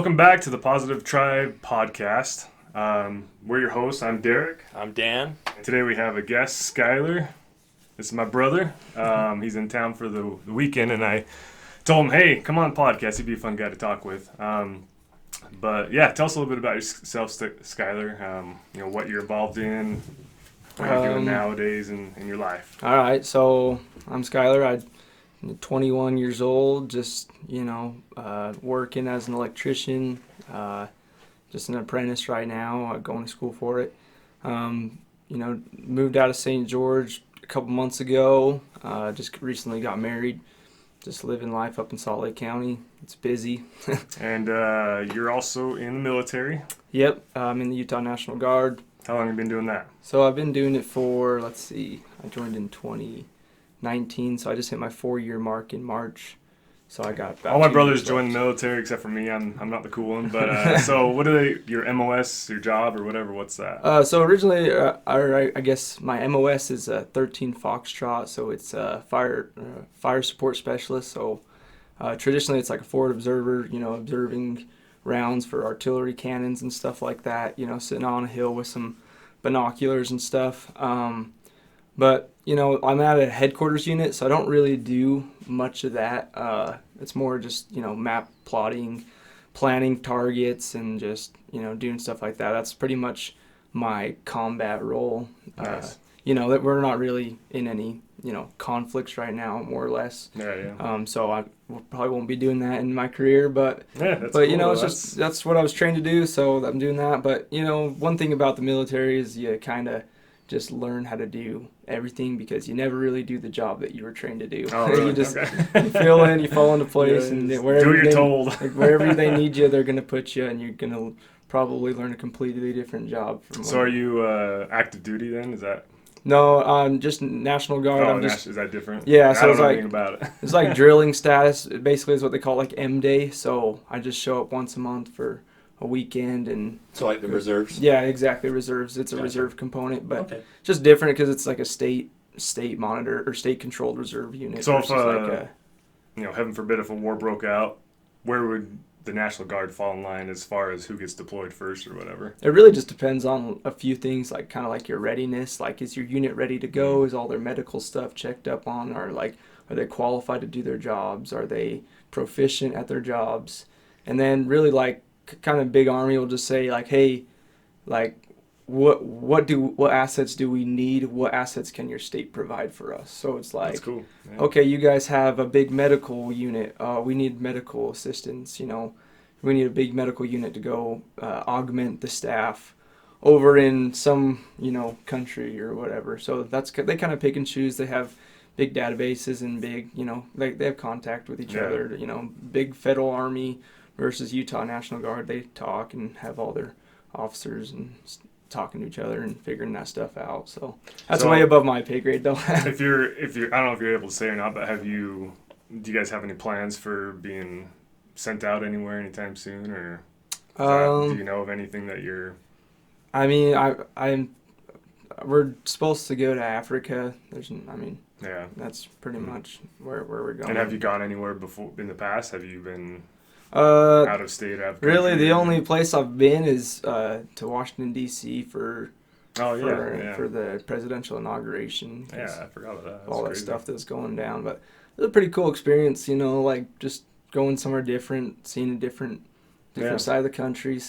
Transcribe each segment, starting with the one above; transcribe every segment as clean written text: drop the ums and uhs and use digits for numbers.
Welcome back to the Positive Tribe podcast. We're your hosts. I'm Derek. I'm Dan. And today we have a guest, Skyler. This is my brother. He's in town for the weekend, and I told him, hey, come on podcast. He'd be a fun guy to talk with. But yeah, tell us a little bit about yourself, Skyler. What you're involved in, what you're doing nowadays in your life. All right, so I'm Skyler. I'm 21 years old, just, working as an electrician, just an apprentice right now, going to school for it. Moved out of St. George a couple months ago, just recently got married, just living life up in Salt Lake County. It's busy. And you're also in the military? Yep, I'm in the Utah National Guard. How long have you been doing that? So I've been doing it for, I joined in 2019, so I just hit my 4-year mark in March. So I got about all my brothers joined the military except for me. I'm not the cool one, but so what are they? Your MOS, your job, or whatever? What's that? So originally, I guess my MOS is 13 Foxtrot, so it's fire support specialist. So traditionally, it's like a forward observer, observing rounds for artillery cannons and stuff like that. Sitting on a hill with some binoculars and stuff. But, I'm at a headquarters unit, so I don't really do much of that. It's more just, map plotting, planning targets, and just, doing stuff like that. That's pretty much my combat role. Nice. That we're not really in any, conflicts right now, more or less. Yeah. So I probably won't be doing that in my career, but that's cool. It's that's what I was trained to do, so I'm doing that. But, one thing about the military is you kind of just learn how to do everything because you never really do the job that you were trained to do. Oh, really? You just you fill in, you fall into place, and wherever you're told. Wherever they need you, they're going to put you, and you're going to probably learn a completely different job. So are you active duty then? Is that? No, just National Guard. Oh, is that different? Yeah, so I don't know anything about it. It's like drilling status. It basically is what they call like M Day. So I just show up once a month for a weekend. And so like the reserves? Yeah, exactly, reserves. It's a reserve component, but just different because it's like a state monitor or state controlled reserve unit. So if heaven forbid, if a war broke out, where would the National Guard fall in line as far as who gets deployed first or whatever? It really just depends on a few things, like kind of like your readiness. Like, is your unit ready to go? Is all their medical stuff checked up on? Or like, are they qualified to do their jobs? Are they proficient at their jobs? And then really like kind of big army will just say like, hey, like what assets do we need? What assets can your state provide for us? So it's like, that's cool. Yeah. Okay, you guys have a big medical unit. We need medical assistance. We need a big medical unit to go augment the staff over in some country or whatever. So they kind of pick and choose. They have big databases and big they have contact with each other. Big federal army versus Utah National Guard, they talk and have all their officers and talking to each other and figuring that stuff out. So that's way above my pay grade, though. if you're, I don't know if you're able to say or not, but do you guys have any plans for being sent out anywhere anytime soon, or do you know of anything that you're? I mean, we're supposed to go to Africa. Yeah, that's pretty much where we're going. And have you gone anywhere before in the past? Have you been out of state? Really, the only place I've been is to Washington D.C. for the presidential inauguration. Yeah, I forgot about that. All that stuff that's going down, but it was a pretty cool experience. Like just going somewhere different, seeing a different side of the country.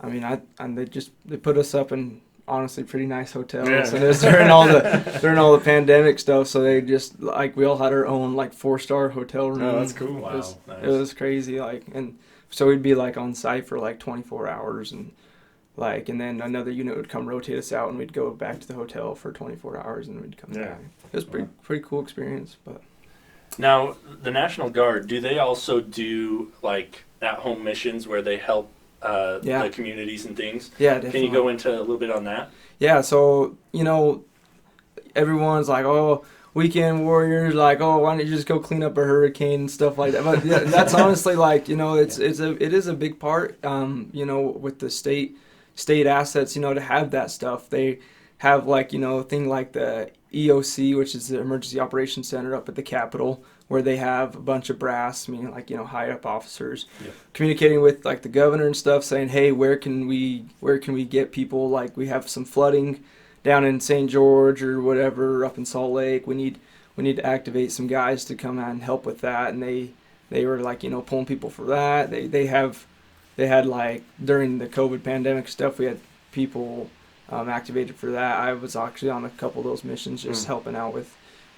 They put us up in honestly pretty nice hotels, and it was during all the pandemic stuff. So they just we all had our own 4-star hotel room. Oh, that's cool. Wow, it was crazy. And so we'd be on site for 24 hours, and then another unit would come rotate us out, and we'd go back to the hotel for 24 hours, and we'd come back. It was pretty cool experience. But now the National Guard, do they also do at-home missions where they help the communities and things? Yeah, definitely. Can you go into a little bit on that? Yeah, so, everyone's like, oh, weekend warriors, why don't you just go clean up a hurricane and stuff like that? But that's honestly it is a big part, with the state assets, to have that stuff. They have a thing like the EOC, which is the Emergency Operations Center up at the Capitol, where they have a bunch of brass, meaning like, you know, high up officers, Yeah. communicating with like the governor and stuff, saying, hey, where can we get people? Like, we have some flooding down in St. George or whatever up in Salt Lake. We need to activate some guys to come out and help with that. And they were like, you know, pulling people for that. They had like during the COVID pandemic stuff, we had people activated for that. I was actually on a couple of those missions, just helping out with,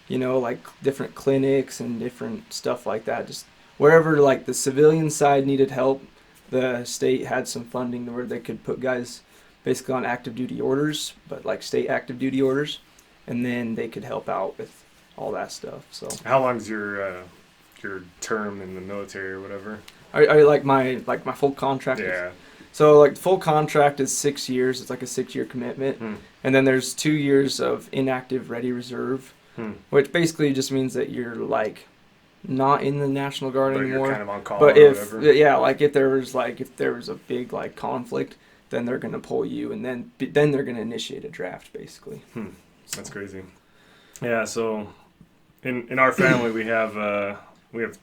you know, like different clinics and different stuff like that. Just wherever like the civilian side needed help, the state had some funding where they could put guys basically on active duty orders, but like state active duty orders, and then they could help out with all that stuff. So how long's your term in the military or whatever? I like my full contract. Yeah. So like full contract is 6 years. It's like a 6-year commitment, and then there's 2 years of inactive ready reserve, which basically just means that you're like not in the National Guard But anymore. You're kind of on call But or if whatever. like if there was a big like conflict, then they're gonna pull you, and then they're gonna initiate a draft basically. That's crazy. Yeah. So in our family we have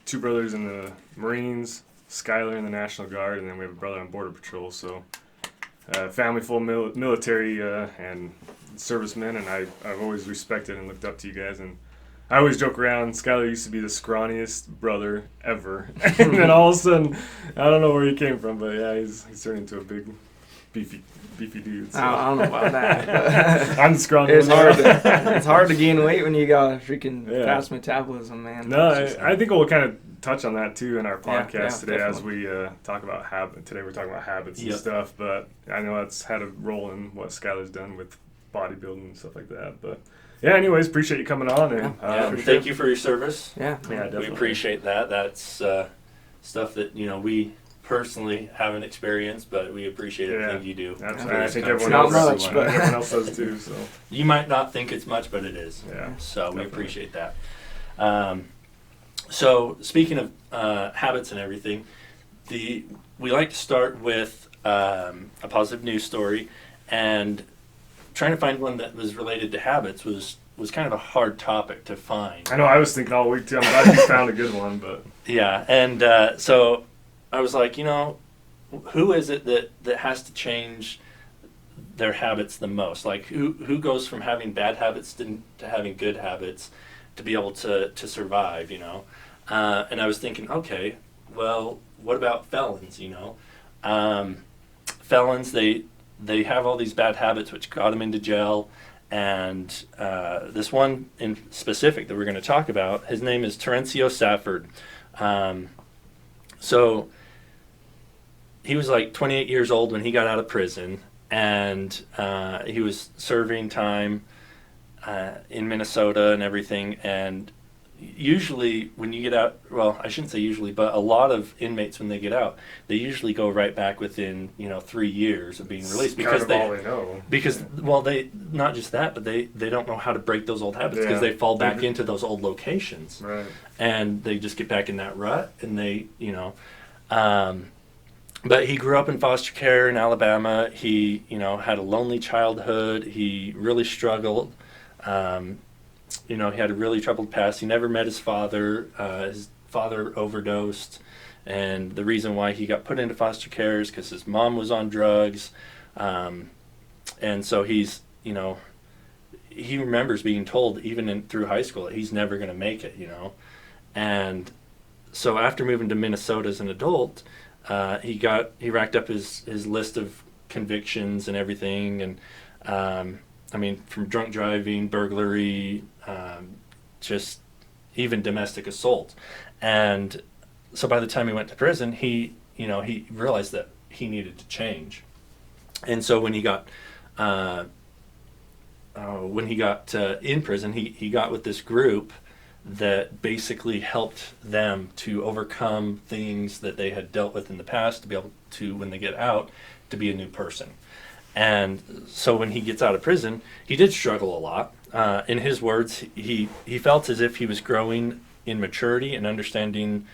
2 brothers in the Marines, Skyler in the National Guard, and then we have a brother on Border Patrol. So family full military and servicemen, and I've always respected and looked up to you guys. And I always joke around, Skyler used to be the scrawniest brother ever. And then all of a sudden, I don't know where he came from, but yeah, he's turned into a big, beefy dude. So. I don't know about that. I'm the scrawny It's one. it's hard to gain weight when you got a freaking fast metabolism, man. No, I think we'll kind of touch on that too in our podcast today definitely. as we talk about habit. Today we're talking about habits and Yep. stuff, but I know that's had a role in what Skyler's done with bodybuilding and stuff like that. But yeah, anyways, appreciate you coming on. And Thank you for your service. Yeah. Yeah, definitely. We appreciate that. That's stuff that, you know, we personally haven't experienced, but we appreciate everything you do. Absolutely. I think everyone Not else, much, but everyone else does too. So You might not think it's much, but it is. yeah, So definitely. we appreciate that. So speaking of habits and everything, we like to start with a positive news story, and trying to find one that was related to habits was kind of a hard topic to find. I know. I was thinking all week too. I'm glad you found a good one, but Yeah, and so I was like, you know, who is it that has to change their habits the most? Like, who goes from having bad habits to having good habits to be able to survive, you know? And I was thinking, okay, well, what about felons, you know? Felons, they have all these bad habits which got them into jail, and this one in specific that we're going to talk about, his name is Terencio Safford. So he was like 28 years old when he got out of prison, and he was serving time in Minnesota and everything. And usually when you get out, well, I shouldn't say usually, but a lot of inmates when they get out, they usually go right back within 3 years of being released, because all they know. well, they not just that, but they don't know how to break those old habits, because they fall back into those old locations, Right. and they just get back in that rut, and they but he grew up in foster care in Alabama. He had a lonely childhood. He really struggled. He had a really troubled past. He never met his father. His father overdosed, and the reason why he got put into foster care is because his mom was on drugs. And so he remembers being told even through high school that he's never going to make it, And so after moving to Minnesota as an adult, he racked up his list of convictions and everything, and from drunk driving, burglary, just even domestic assault. And so by the time he went to prison, he realized that he needed to change. And so when he got in prison, he got with this group that basically helped them to overcome things that they had dealt with in the past, to be able to, when they get out, to be a new person. And so when he gets out of prison, he did struggle a lot. In his words, he felt as if he was growing in maturity and understanding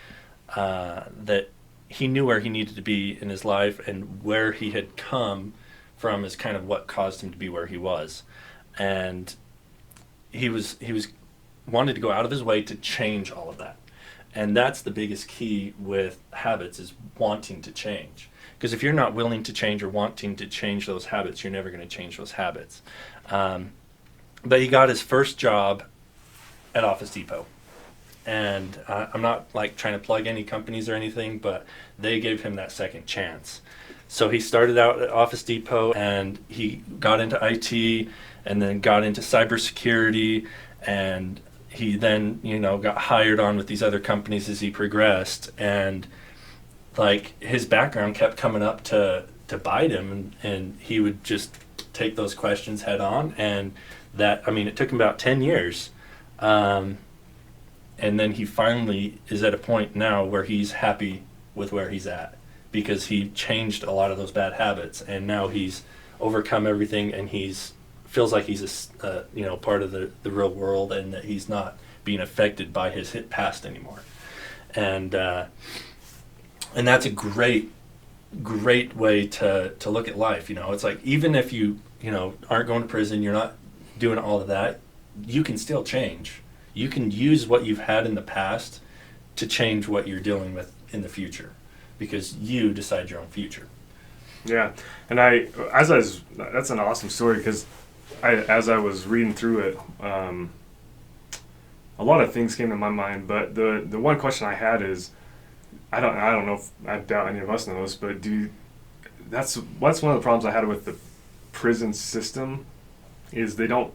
that he knew where he needed to be in his life, and where he had come from is kind of what caused him to be where he was. And he was wanted to go out of his way to change all of that. And that's the biggest key with habits, is wanting to change. Because if you're not willing to change or wanting to change those habits, you're never going to change those habits. But he got his first job at Office Depot. And I'm not like trying to plug any companies or anything, but they gave him that second chance. So he started out at Office Depot, and he got into IT, and then got into cybersecurity, and he then, got hired on with these other companies as he progressed. And like his background kept coming up to bite him, and he would just take those questions head on. And it took him about 10 years. And then he finally is at a point now where he's happy with where he's at, because he changed a lot of those bad habits, and now he's overcome everything, and feels like he's part of the real world, and that he's not being affected by his past anymore. And that's a great way to look at life. It's like, even if you aren't going to prison, you're not doing all of that, you can still change. You can use what you've had in the past to change what you're dealing with in the future, because you decide your own future. Yeah, and that's an awesome story, because as I was reading through it, a lot of things came to my mind. But the one question I had is, I don't know if, I doubt any of us know this, but that's one of the problems I had with the prison system, is they don't,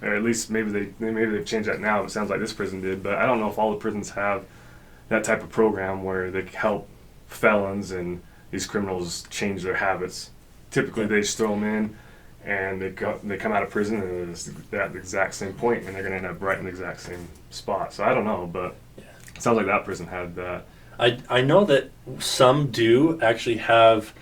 or at least maybe they've changed that now. It sounds like this prison did, but I don't know if all the prisons have that type of program where they help felons and these criminals change their habits. Typically, they just throw them in, and they come out of prison, and it's at the exact same point, and they're going to end up right in the exact same spot. So I don't know, but it sounds like that prison had that. I know that some do actually have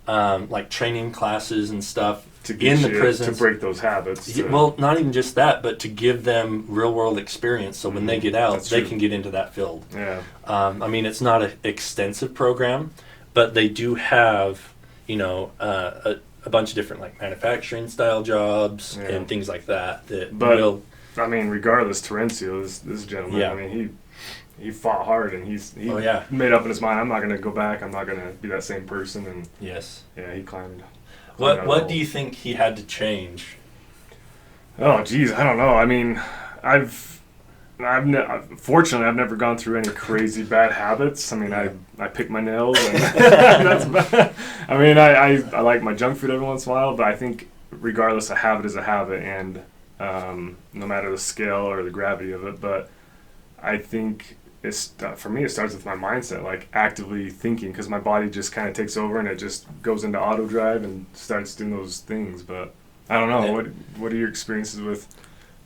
like training classes and stuff in the prisons to break those habits. Well, not even just that, but to give them real world experience, so when they get out, they can get into that field. Yeah. It's not an extensive program, but they do have a bunch of different like manufacturing style jobs and things like that. Regardless, Terencio, this gentleman, he fought hard, and he made up in his mind, I'm not going to go back. I'm not going to be that same person. And he climbed. What do you think he had to change? Oh, geez, I don't know. I mean, fortunately, I've never gone through any crazy bad habits. I mean, I pick my nails, and that's bad. I mean, I like my junk food every once in a while, but I think regardless, a habit is a habit, and no matter the scale or the gravity of it. But I think for me, it starts with my mindset, like actively thinking, because my body just kind of takes over, and it just goes into auto drive and starts doing those things. But I don't know. What are your experiences with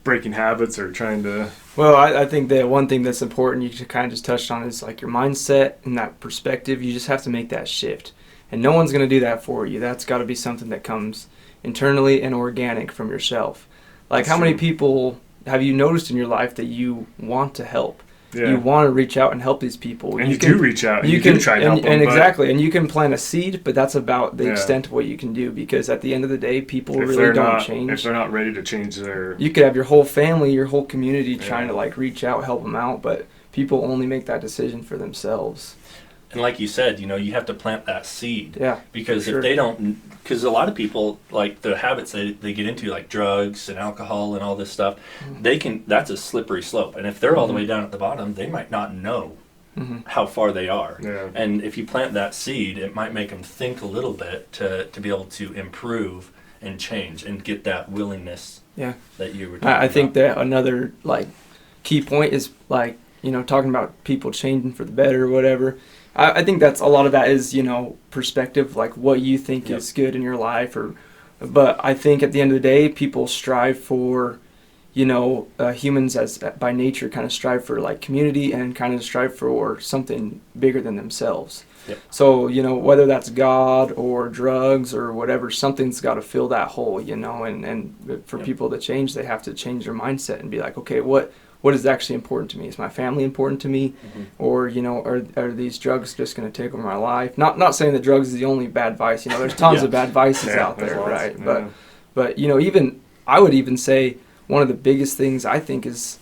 breaking habits or trying to? Well, I think that one thing that's important, you kind of just touched on, is like your mindset and that perspective. You just have to make that shift, and no one's going to do that for you. That's got to be something that comes internally and organic from yourself. Like, how many people have you noticed in your life that you want to help? Yeah. You want to reach out and help these people. And you do reach out. And you can try to help them. And exactly. And you can plant a seed, but that's about the extent of what you can do, because at the end of the day, people really don't change. If they're not ready to change their... You could have your whole family, your whole community trying to like reach out, help them out, but people only make that decision for themselves. And like you said, you have to plant that seed. Yeah. Because if they don't... Because a lot of people, like the habits they get into, like drugs and alcohol and all this stuff, that's a slippery slope. And if they're all the way down at the bottom, they might not know how far they are. Yeah. And if you plant that seed, it might make them think a little bit to be able to improve and change and get that willingness that you were talking about. I think that another like key point is like, talking about people changing for the better or whatever. I think that's a lot of that is, perspective, like what you think is good in your life. But I think at the end of the day, people strive for, humans as by nature kind of strive for like community and kind of strive for something bigger than themselves. Yep. So, whether that's God or drugs or whatever, something's got to fill that hole, and for people to change, they have to change their mindset and be like, okay, what is actually important to me? Is my family important to me? Or, are these drugs just going to take over my life? Not saying that drugs is the only bad vice. There's tons of bad vices out there, right? Yeah. But even I would even say one of the biggest things I think is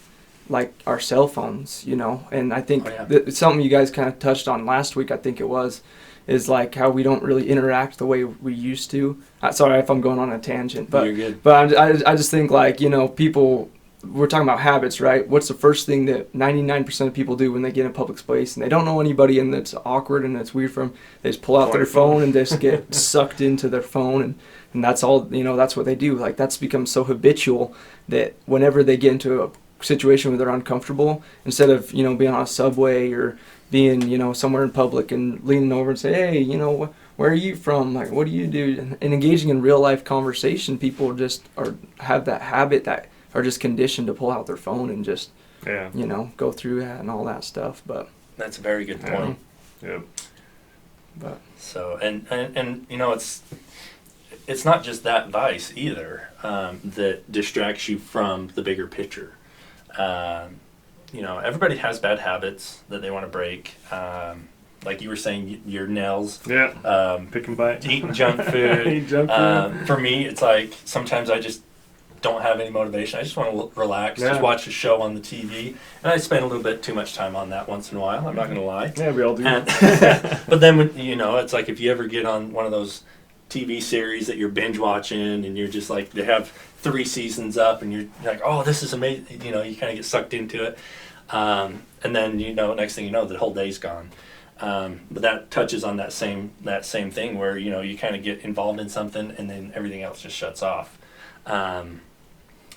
like our cell phones, you know. And I think Oh, yeah. that it's something you guys kind of touched on last week, I think it was, is like how we don't really interact the way we used to. Sorry if I'm going on a tangent, but You're good. but I just think, like, you know, people, we're talking about habits, right? What's the first thing that 99% of people do when they get in a public space and they don't know anybody and it's awkward and it's weird for them? They just pull out their phone and just get sucked into their phone, and that's all, you know, that's what they do. Like, that's become so habitual that whenever they get into a situation where they're uncomfortable, instead of, you know, being on a subway or being, you know, somewhere in public and leaning over and say, hey, you know, where are you from? Like, what do you do? And engaging in real life conversation, people just have that habit that are just conditioned to pull out their phone and just, you know, go through that and all that stuff. But That's a very good point. Yeah. But So, and you know, it's not just that vice either that distracts you from the bigger picture. You know, everybody has bad habits that they want to break. Like you were saying, your nails. Yeah. Pick and bite. Eating junk food. Eating junk food. For me, it's like sometimes I just don't have any motivation. I just want to relax, Yeah. just watch a show on the TV. And I spend a little bit too much time on that once in a while. I'm not going to lie. Yeah, we all do. But then, when, you know, it's like if you ever get on one of those TV series that you're binge watching and you're just like, they have 3 seasons up and you're like, oh, this is amazing. You know, you kind of get sucked into it. And then, you know, next thing you know, the whole day's gone. But that touches on that same thing where, you know, you kind of get involved in something and then everything else just shuts off.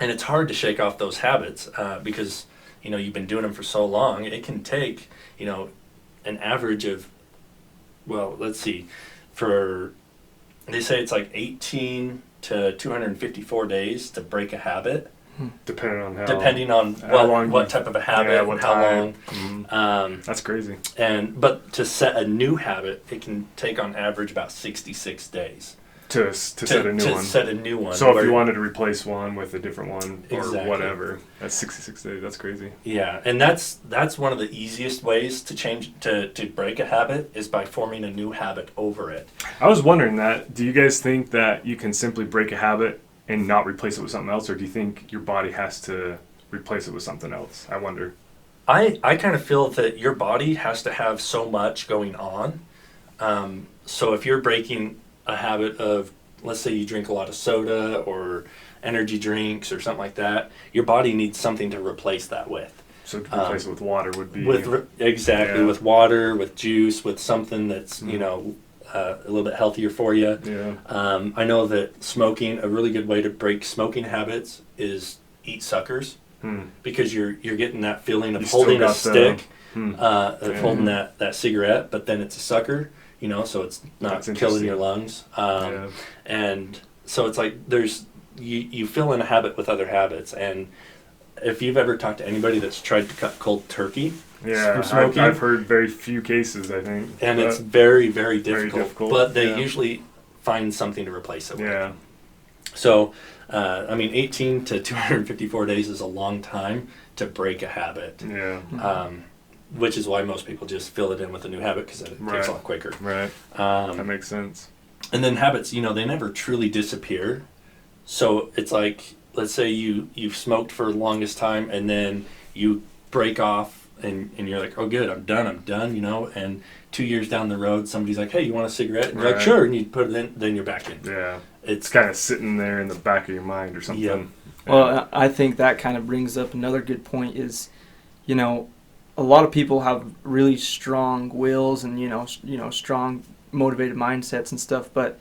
And it's hard to shake off those habits because, you know, you've been doing them for so long. It can take, you know, an average of, well, let's see, they say it's like 18 to 254 days to break a habit. Depending on what type of a habit and how long. Mm-hmm. That's crazy. But to set a new habit, it can take on average about 66 days. To set a new one. So if you wanted to replace one with a different one or whatever, that's 66 days. That's crazy. Yeah, and that's one of the easiest ways to change to break a habit is by forming a new habit over it. I was wondering that. Do you guys think that you can simply break a habit and not replace it with something else, or do you think your body has to replace it with something else? I wonder. I kind of feel that your body has to have so much going on. So if you're breaking a habit of, let's say you drink a lot of soda or energy drinks or something like that, your body needs something to replace that with. So to replace it with water would be... with water, with juice, with something that's, you know, a little bit healthier for you. Yeah. I know that smoking, a really good way to break smoking habits is eat suckers, because you're getting that feeling of holding a stick, of holding that cigarette, but then it's a sucker. You know, so it's not killing your lungs. And so it's like you fill in a habit with other habits. And if you've ever talked to anybody that's tried to cut cold turkey from smoking, I've heard very few cases, I think. And it's very, very difficult. But they usually find something to replace it with. Yeah. So, I mean, 18 to 254 days is a long time to break a habit. Yeah. Which is why most people just fill it in with a new habit because it takes a lot quicker. Right. That makes sense. And then habits, you know, they never truly disappear. So it's like, let's say you've smoked for the longest time and then you break off and you're like, oh, good, I'm done, you know. And 2 years down the road, somebody's like, hey, you want a cigarette? And you're like, sure. And you put it in, then you're back in. Yeah. It's kind of sitting there in the back of your mind or something. Yep. Yeah. Well, I think that kind of brings up another good point is, you know, a lot of people have really strong wills and, you know, strong motivated mindsets and stuff. But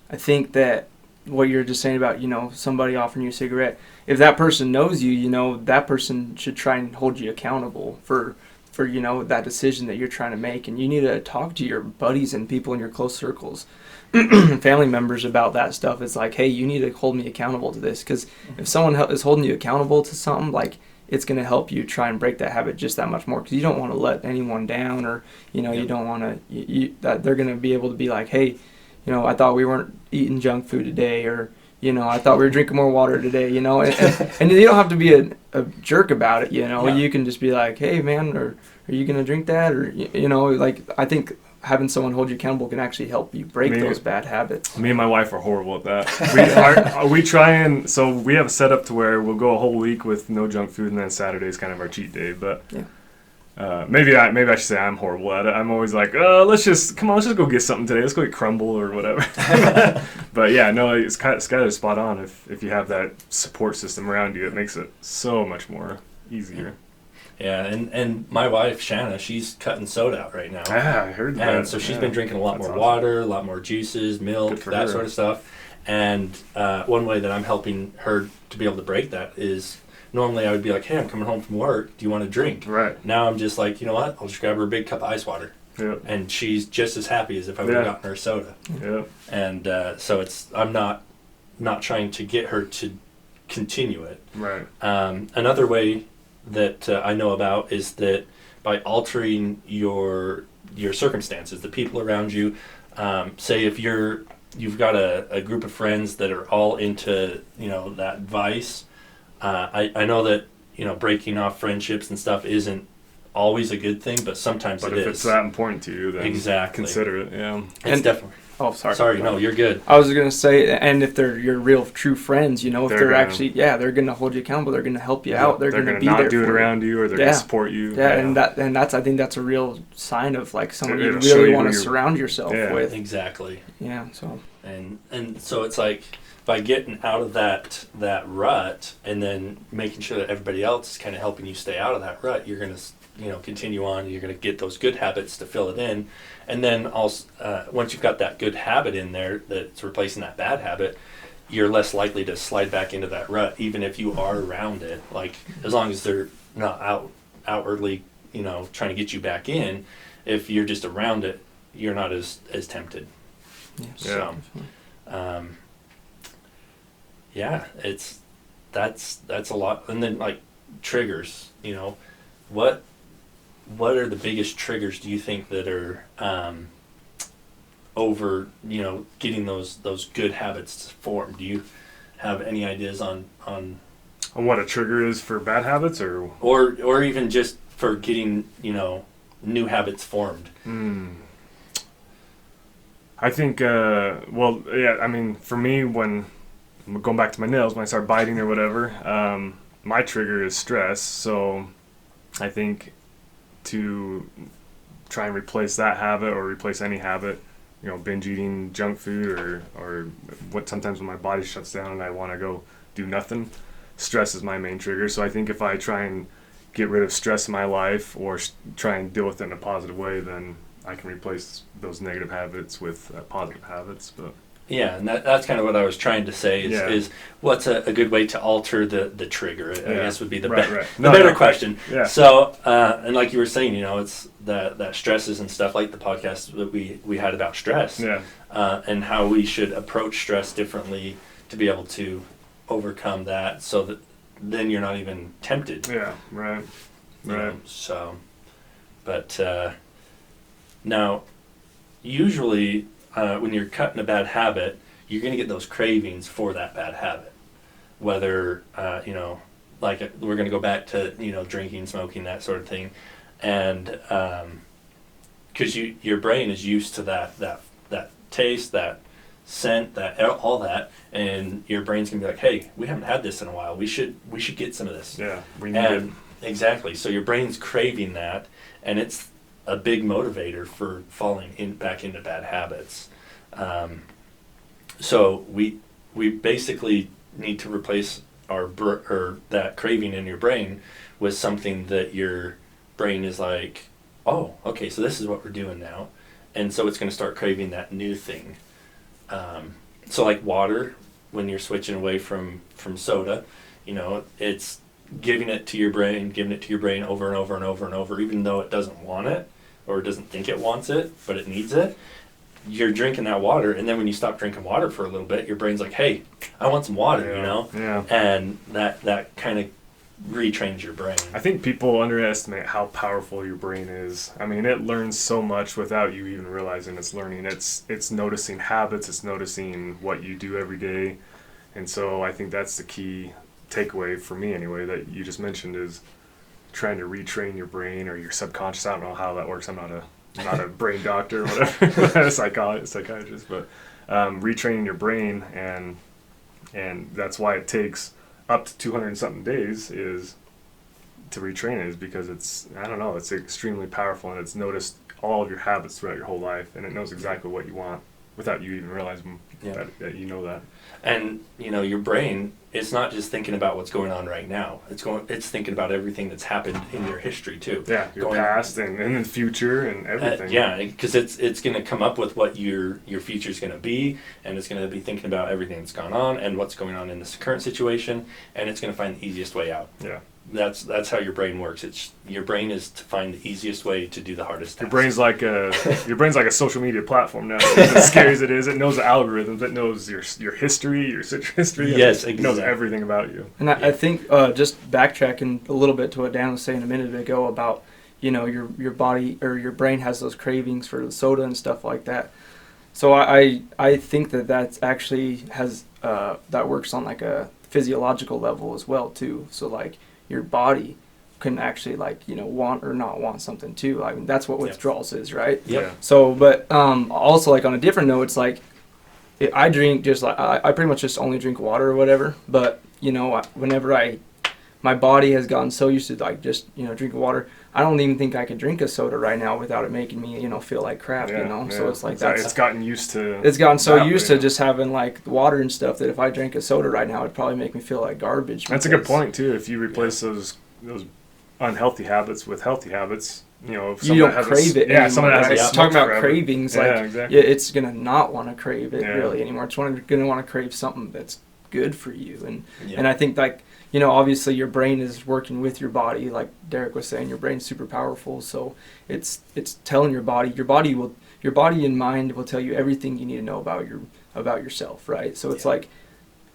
I think that what you're just saying about, you know, somebody offering you a cigarette, if that person knows you, you know, that person should try and hold you accountable for, you know, that decision that you're trying to make. And you need to talk to your buddies and people in your close circles, family members about that stuff. It's like, hey, you need to hold me accountable to this. Because if someone is holding you accountable to something, like, it's going to help you try and break that habit just that much more, because you don't want to let anyone down, or, you know, you don't want to, that they're going to be able to be like, hey, you know, I thought we weren't eating junk food today, or, you know, I thought we were drinking more water today, you know, and you don't have to be a jerk about it, you know. You can just be like, hey, man, or are you going to drink that? Or, you know, like, I think having someone hold you accountable can actually help you break those bad habits. Me and my wife are horrible at that. We try and so we have a setup to where we'll go a whole week with no junk food, and then Saturday's kind of our cheat day. But maybe I should say I'm horrible at it. I'm always like, let's just go get something today. Let's go get crumble or whatever. But yeah, no, it's Skyler's spot on. If you have that support system around you, it makes it so much more easier. Yeah, and my wife, Shanna, she's cutting soda out right now. Yeah, I heard that. And so she's been drinking a lot more water, a lot more juices, milk, that sort of stuff. And one way that I'm helping her to be able to break that is normally I would be like, hey, I'm coming home from work. Do you want a drink? Right. Now I'm just like, you know what? I'll just grab her a big cup of ice water. Yep. And she's just as happy as if I would have gotten her soda. Yep. And so I'm not trying to get her to continue it. Right. Another way that I know about is that by altering your circumstances, the people around you, say if you've got a group of friends that are all into that vice, I know that breaking off friendships and stuff isn't always a good thing, but sometimes it is. But if it's that important to you, then exactly consider it. Yeah, it's definitely. Oh, sorry. Sorry, no, you're good. I was gonna say, and if they're your real true friends, if they're actually, they're gonna hold you accountable. They're gonna help you out. They're gonna be not there do it for around you, or they're gonna support you. Yeah, and that's I think that's a real sign of like someone you It'll show really you want to who surround yourself with. Exactly. Yeah. So. And so it's like by getting out of that rut, and then making sure that everybody else is kind of helping you stay out of that rut, you're gonna continue on. You're gonna get those good habits to fill it in. And then also, once you've got that good habit in there that's replacing that bad habit, you're less likely to slide back into that rut, even if you are around it. Like, as long as they're not outwardly, trying to get you back in, if you're just around it, you're not as tempted. Yeah. So, that's a lot. And then like triggers, what are the biggest triggers do you think that are over getting those good habits formed? Do you have any ideas on what a trigger is for bad habits, or even just for getting new habits formed? I think for me, when I'm going back to my nails, when I start biting or whatever, my trigger is stress. So I think to try and replace that habit or replace any habit, binge eating junk food or what sometimes when my body shuts down and I want to go do nothing, stress is my main trigger. So I think if I try and get rid of stress in my life or try and deal with it in a positive way, then I can replace those negative habits with positive habits. But yeah, and that's kind of what I was trying to say is what's a good way to alter the trigger, I guess would be the better question. Yeah. So, and like you were saying, it's that stresses and stuff, like the podcast that we had about stress, and how we should approach stress differently to be able to overcome that, so that then you're not even tempted. Yeah, right. So, but now, usually, when you're cutting a bad habit, you're going to get those cravings for that bad habit. Whether, like we're going to go back to, drinking, smoking, that sort of thing. And because your brain is used to that taste, that scent, all that, and your brain's going to be like, hey, we haven't had this in a while. We should get some of this. Yeah, we need it. Exactly. So your brain's craving that, and it's a big motivator for falling back into bad habits. So we basically need to replace that craving in your brain with something that your brain is like, oh, okay, so this is what we're doing now, and so it's going to start craving that new thing. So like water, when you're switching away from soda, it's giving it to your brain over and over and over and over, even though it doesn't want it or doesn't think it wants it, but it needs it. You're drinking that water, and then when you stop drinking water for a little bit, your brain's like, hey, I want some water, Yeah. And that kind of retrains your brain. I think people underestimate how powerful your brain is. I mean, it learns so much without you even realizing it's learning. It's noticing habits, it's noticing what you do every day. And so I think that's the key takeaway for me anyway that you just mentioned, is trying to retrain your brain or your subconscious. I don't know how that works. I'm not a I'm not a brain doctor or whatever, not a psychiatrist, but retraining your brain, and that's why it takes up to 200 and something days is to retrain it, is because it's extremely powerful, and it's noticed all of your habits throughout your whole life, and it knows exactly what you want without you even realizing that you know that. And your brain, it's not just thinking about what's going on right now. It's thinking about everything that's happened in your history too. Yeah, your past and the future and everything. Because it's going to come up with what your future is going to be, and it's going to be thinking about everything that's gone on and what's going on in this current situation, and it's going to find the easiest way out. Yeah. That's how your brain works. Your brain is to find the easiest way to do the hardest task. Your brain's like a social media platform now. As scary as it is, it knows the algorithms. It knows your history, your history. Yes, exactly. It knows everything about you. And I think just backtracking a little bit to what Dan was saying a minute ago about your body or your brain has those cravings for the soda and stuff like that. So I think that's actually has that works on like a physiological level as well too. So like your body can actually want or not want something too. I mean, that's what withdrawals is, right? Yeah. So, but also like on a different note, it's like I drink just like I pretty much just only drink water or whatever. But whenever my body has gotten so used to like just drinking water, I don't even think I could drink a soda right now without it making me feel like crap. So it's like it's gotten used to. It's gotten so used to just having like water and stuff that if I drank a soda right now, it'd probably make me feel like garbage. That's a good point too. If you replace those unhealthy habits with healthy habits, if you don't crave it. Yeah, someone that has talking about cravings, exactly. It's gonna not want to crave it really anymore. It's gonna want to crave something that's good for you, and I think like. Obviously your brain is working with your body, like Derek was saying. Your brain's super powerful, so it's telling your body and mind will tell you everything you need to know about yourself, right? So it's like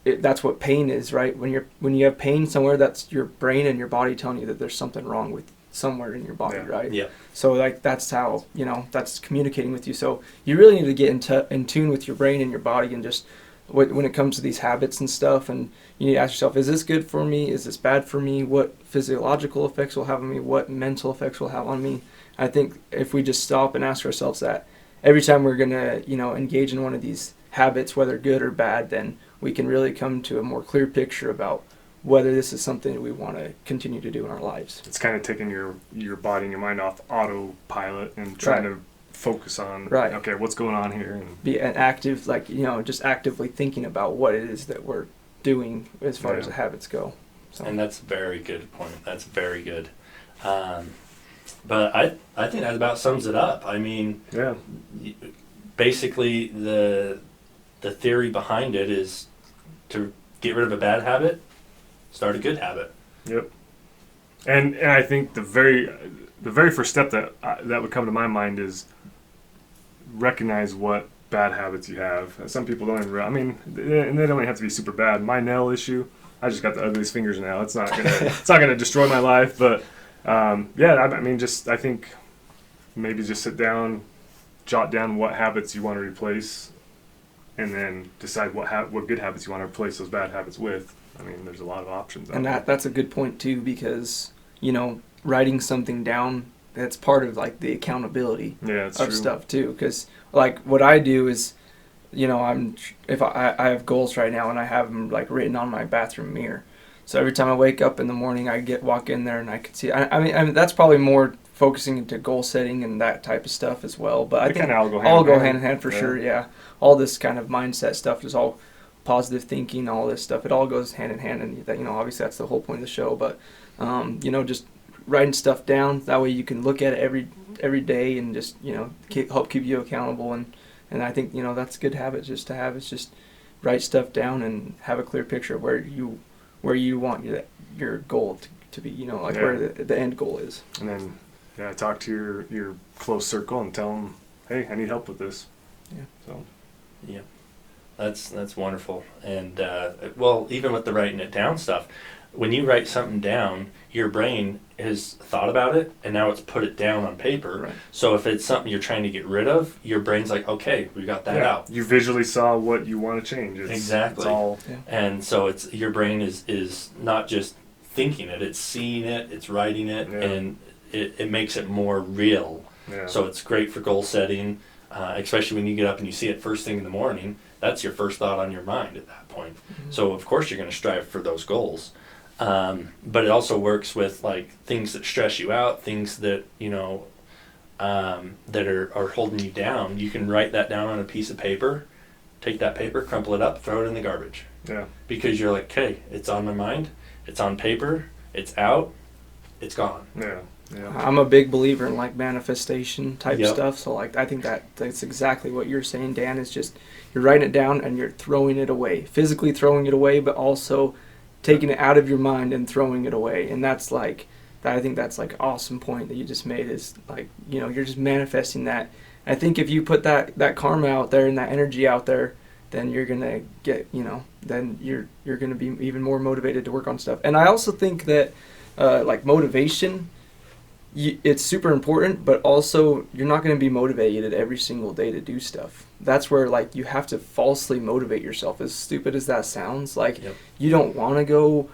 that's what pain is, right? When you have pain somewhere, that's your brain and your body telling you that there's something wrong with somewhere in your body, right? Yeah. So like that's how that's communicating with you. So you really need to get in tune with your brain and your body, and just when it comes to these habits and stuff, and you need to ask yourself, is this good for me? Is this bad for me? What physiological effects will have on me? What mental effects will have on me? I think if we just stop and ask ourselves that every time we're going to, engage in one of these habits, whether good or bad, then we can really come to a more clear picture about whether this is something that we want to continue to do in our lives. It's kind of taking your body and your mind off autopilot and trying to focus on, okay, what's going on here? And be an active, just actively thinking about what it is that we're doing as far as the habits go. So. And that's a very good point. That's very good. But I think that about sums it up. I mean, basically the theory behind it is to get rid of a bad habit, start a good habit. Yep. And I think the very first step that would come to my mind is recognize what bad habits you have. Some people don't even and they don't even have to be super bad. My nail issue, I just got the ugliest fingers now. It's not gonna destroy my life, but I think maybe just sit down, jot down what habits you want to replace, and then decide what good habits you want to replace those bad habits with. I mean, there's a lot of options. And that's a good point too, because writing something down, that's part of like the accountability of stuff too. Because like what I do is, I have goals right now and I have them like written on my bathroom mirror. So every time I wake up in the morning, I walk in there and I can see. I mean that's probably more focusing into goal setting and that type of stuff as well. But I think all go hand in hand for sure. Yeah, all this kind of mindset stuff is all positive thinking, all this stuff. It all goes hand in hand, and that obviously that's the whole point of the show. But just writing stuff down, that way you can look at it every day and just help keep you accountable. And I think that's a good habit just to have, is just write stuff down and have a clear picture of where you want your goal to be, where the end goal is. And then talk to your close circle and tell them, hey, I need help with this. That's wonderful. And even with the writing it down stuff, when you write something down, your brain has thought about it, and now it's put it down on paper. Right. So if it's something you're trying to get rid of, your brain's like, okay, we got that out. You visually saw what you want to change. Exactly. It's all, And so your brain is not just thinking it, it's seeing it, it's writing it, and it makes it more real. Yeah. So it's great for goal setting, especially when you get up and you see it first thing in the morning. That's your first thought on your mind at that point. Mm-hmm. So of course you're going to strive for those goals. But it also works with like things that stress you out, things that, that are holding you down. You can write that down on a piece of paper, take that paper, crumple it up, throw it in the garbage. Yeah. Because you're like, okay, it's on my mind, it's on paper, it's out, it's gone. Yeah. Yeah. I'm a big believer in like manifestation type Yep. stuff. So like I think that's exactly what you're saying, Dan, is just you're writing it down and you're throwing it away. Physically throwing it away, but also taking it out of your mind and throwing it away. And that's like I think that's like an awesome point that you just made, is like, you're just manifesting that. I think if you put that karma out there and that energy out there, then you're gonna get, then you're gonna be even more motivated to work on stuff. And I also think that like motivation, it's super important, but also you're not going to be motivated every single day to do stuff. That's where like you have to falsely motivate yourself. As stupid as that sounds, like you don't want to go,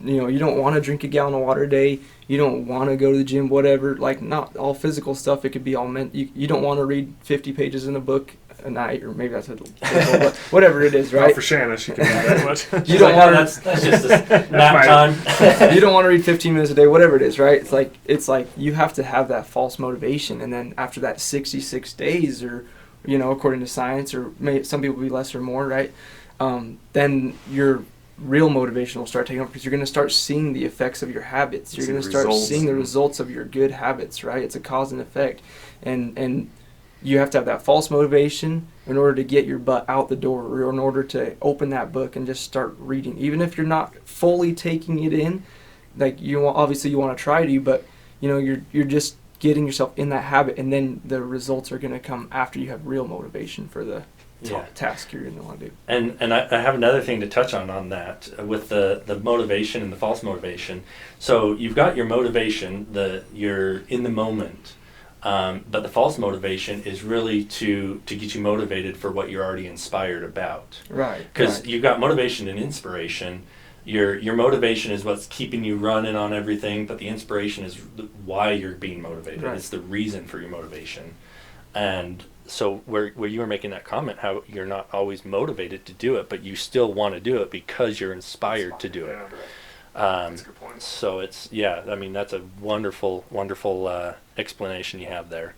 you don't want to drink a gallon of water a day. You don't want to go to the gym, whatever. Like not all physical stuff. It could be all meant. You don't want to read 50 pages in a book a night, or maybe that's but whatever it is, right? Not for Shanna, she can do that much. You don't want to. That's just a nap time. You don't want to read 15 minutes a day, whatever it is, right? It's like you have to have that false motivation, and then after that 66 days, or according to science, or maybe some people be less or more, right? Then your real motivation will start taking over, because you're going to start seeing the effects of your habits. You're going to start seeing the results of your good habits, right? It's a cause and effect, and you have to have that false motivation in order to get your butt out the door, or in order to open that book and just start reading. Even if you're not fully taking it in, like you want to try to, but you're just getting yourself in that habit, and then the results are going to come after you have real motivation for the task you're going to want to do. And I have another thing to touch on that with the motivation and the false motivation. So you've got your motivation, you're in the moment. But the false motivation is really to get you motivated for what you're already inspired about. Right. Because you've got motivation and inspiration. Your motivation is what's keeping you running on everything, but the inspiration is why you're being motivated. Right. It's the reason for your motivation. And so where you were making that comment, how you're not always motivated to do it, but you still want to do it because you're inspired to do it. That's a good point. So it's, that's a wonderful, wonderful explanation you have there.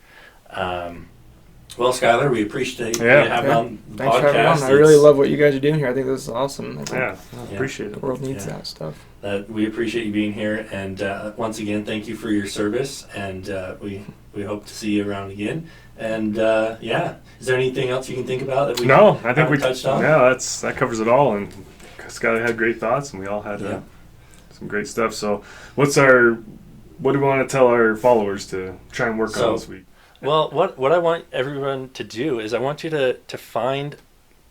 Well, Skyler, we appreciate you having on the Thanks podcast. for having me on. I really love what you guys are doing here. I think this is awesome. Appreciate The it. world needs that stuff. We appreciate you being here, and once again, thank you for your service, and we hope to see you around again. And is there anything else you can think about that we I think we touched on? Yeah, that covers it all. And Skyler had great thoughts, and we all had some great stuff. So, what do we want to tell our followers to try and work on this week? Well, what I want everyone to do is I want you to find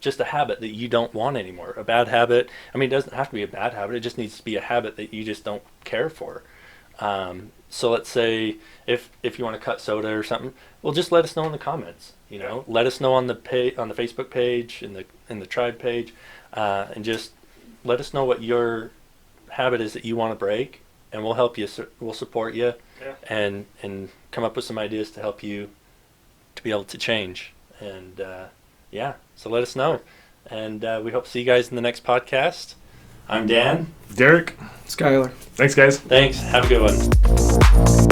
just a habit that you don't want anymore. A bad habit. I mean, it doesn't have to be a bad habit. It just needs to be a habit that you just don't care for. So let's say if you want to cut soda or something, well, just let us know in the comments. Let us know on the Facebook page, in the tribe page, and just let us know what your habit is that you want to break, and we'll help you. We'll support you, and come up with some ideas to help you to be able to change. And so let us know, and we hope to see you guys in the next podcast. I'm Dan. Derek. Skyler. Thanks, guys. Thanks. Have a good one.